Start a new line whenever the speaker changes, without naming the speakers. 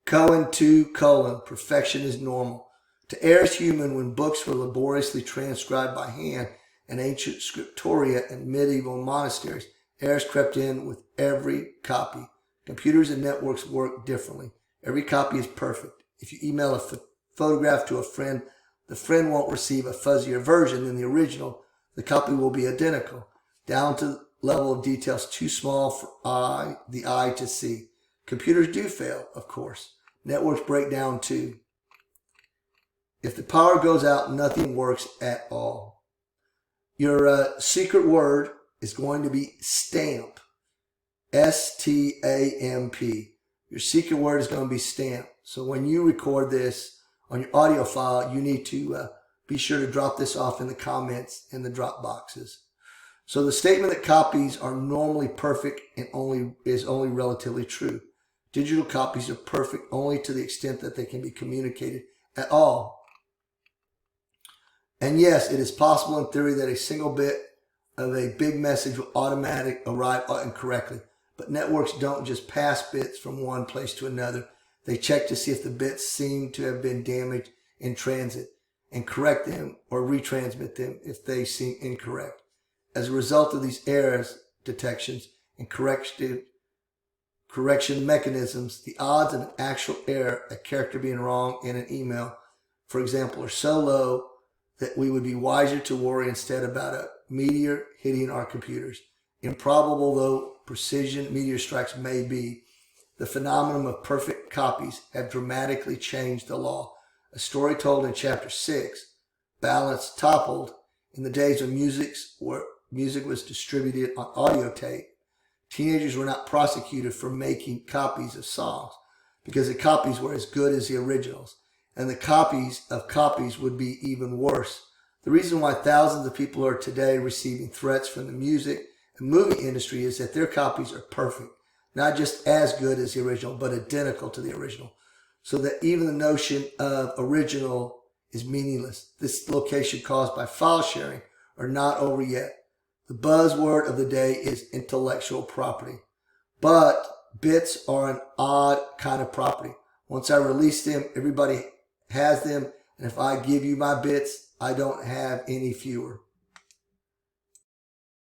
Koan2 Perfection is normal. To err is human. When books were laboriously transcribed by hand in ancient scriptoria and medieval monasteries, errors crept in with every copy. Computers and networks work differently. Every copy is perfect. If you email a photograph to a friend, the friend won't receive a fuzzier version than the original. The copy will be identical, down to the level of details too small for the eye to see. Computers do fail, of course. Networks break down too. If the power goes out, nothing works at all. Your secret word is going to be stamp. S-T-A-M-P. Your secret word is going to be stamp. So when you record this on your audio file, you need to be sure to drop this off in the comments in the drop boxes. So the statement that copies are normally perfect and is only relatively true. Digital copies are perfect only to the extent that they can be communicated at all. And yes, it is possible in theory that a single bit of a big message will automatically arrive incorrectly. But networks don't just pass bits from one place to another. They check to see if the bits seem to have been damaged in transit and correct them or retransmit them if they seem incorrect. As a result of these errors detections and correction mechanisms, the odds of an actual error, a character being wrong in an email, for example, are so low that we would be wiser to worry instead about a meteor hitting our computers. Improbable though precision meteor strikes may be, the phenomenon of perfect copies have dramatically changed the law. A story told in chapter 6, balance toppled in the days when music was distributed on audio tape. Teenagers were not prosecuted for making copies of songs because the copies were as good as the originals, and the copies of copies would be even worse. The reason why thousands of people are today receiving threats from the music and movie industry is that their copies are perfect, not just as good as the original, but identical to the original, so that even the notion of original is meaningless. This location caused by file sharing are not over yet. The buzzword of the day is intellectual property. But bits are an odd kind of property. Once I release them, everybody has them, and if I give you my bits, I don't have any fewer.